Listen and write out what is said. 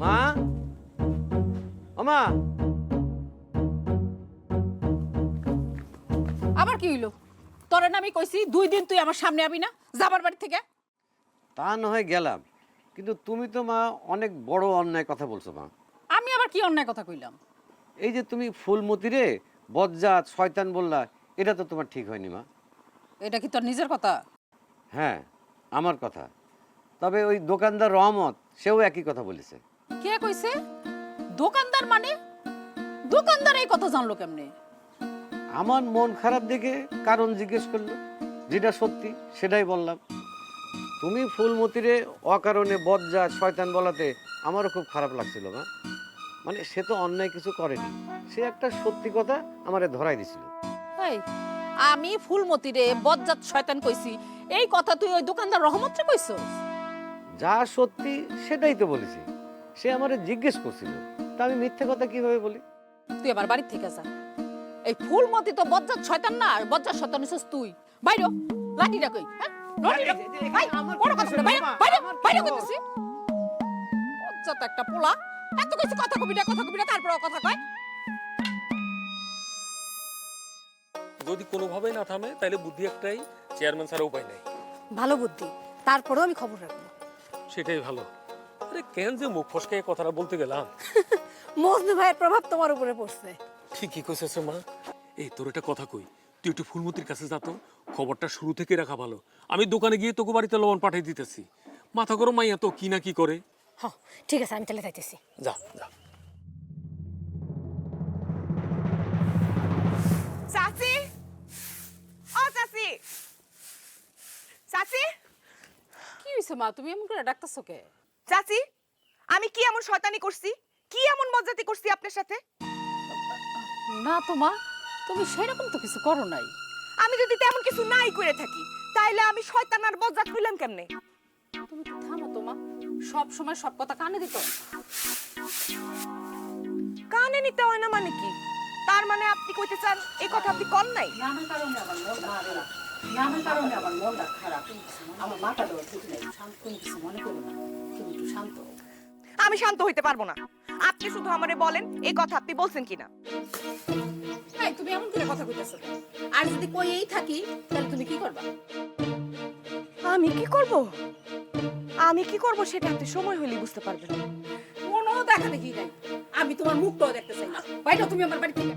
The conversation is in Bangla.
মা, ও মা। আবার কি হইলো? তোরে না আমি কইছি 2 দিন তুই আমার সামনে আবি না যাবার বাড়ি থেকে। তা না হয় গেলাম, কিন্তু তুমি তো মা অনেক বড় অন্যায় কথা বলছো মা। আমি আবার কি অন্যায় কথা কইলাম? এই যে তুমি ফুলমতিরে বজ্জাত শয়তান বললা, এটা তো তোমার ঠিক হয়নি মা। এটা কি তোর নিজের কথা? হ্যাঁ, আমার কথা। তবে ওই দোকানদার রহমত সেও একই কথা বলেছে। কে কইছে? দোকানদার মানে? দোকানদার এই কথা জানলো কেমনে? আমার মন খারাপ দেখে কারণ জিজ্ঞেস করলো, যেটা সত্যি সেটাই বললাম। তুমি ফুলমতিরে অকারণে বজ্জাত শয়তান বলাতে আমারও খুব খারাপ লাগছিল মা। মানে সে তো অন্যায় কিছু করেনি, সে একটা সত্যি কথা আমারে ধরাই দিছিল। এই, আমি ফুলমতিরে বজ্জাত শয়তান কইছি, এই কথা তুই ওই দোকানদার রহমতরে কইছস? যা সত্যি সেটাই তো বলেছি। সে আমারে জিজ্ঞেস করছিল, তা আমি মিথ্যে কথা কিভাবে বলি? তুই আমার বাড়ি থেকে যা। এই ফুলমতি তো বজ্জাত শয়তান না, আর বজ্জাত শয়তান হইছস তুই। বাইরো, লাঠিটা কই? হ্যাঁ, লাঠিটা ভাই, বড় কথা বলে বাইরে, বাইরে, বাইরে কইতেছি। বজ্জাত একটা পোলা, এত কিছু কথা কবি না, তারপর কথা কয়। যদি কোনোভাবেই না থামে তাহলে বুদ্ধি একটাই, চেয়ারম্যান স্যার উপায় নাই। ভালো বুদ্ধি, তারপরেও আমি খবর রাখবো। সেটাই ভালো। আরে কেন যে মুখ ফসকে কথাটা বলতে গেলাম। মজনু ভাইয়ের প্রভাব তোমার উপরে পড়ছে। ঠিকই কইছিস মা। এই তোর একটা কথা কই, তুই একটু ফুলমতির কাছে যা তো, খবরটা শুরু থেকে রাখা ভালো। আমি দোকানে গিয়ে তোকে বাড়িতে লবণ পাঠিয়ে দিতেছি। মাথা গরম মাইয়া তো কি না কি করে। হ্যাঁ ঠিক আছে, আমি তাহলে যাইতেছি। যা যা। চাচি, ও চাচি, চাচি, কি হইছে মা, তুমি এমন করে ডাকতেছো কে? চাচি, আমি কি এমন শয়তানি করছি, কি এমন মজ্জাতি করছি আপনার সাথে? না তো মা, তুমি সেরকম তো কিছু করো নাই। আমি যদি তেমন কিছু নাই করে থাকি, তাইলে আমি শয়তান আর বজ্জাত হইলাম কেমনে? তুমি তো থামো তো মা, সব সময় সব কথা কানে দিত। কানে নিতে হয় না মানে কি? তার মানে আপনি কইতে চান এই কথা আপনি কন নাই? নামের কারণে আমার মনটা খারাপ, নামের কারণে আমার মনটা খারাপ, আমার মাথা দেওয়া ঠিক নাই। শান্ত, তুমি কিছু মনে করো না, তুমি একটু শান্ত হও। আমি শান্ত হইতে পারবো না। আপনি শুধু আমারে বলেন এই কথা আপনি বলছেন কিনা। এই, তুমি এমন করে কথা কইতেছো কেন? আর যদি কইই থাকি তাহলে তুমি কি করবা? আমি কি করব? আমি কি করব সেটা আপনি সময় হইলেই বুঝতে পারবেন। কোনো দেখা দেখি নাই, আমি তোমার মুখটাও দেখতে চাই না। বাইরে তুমি আমার বাড়ি থেকে।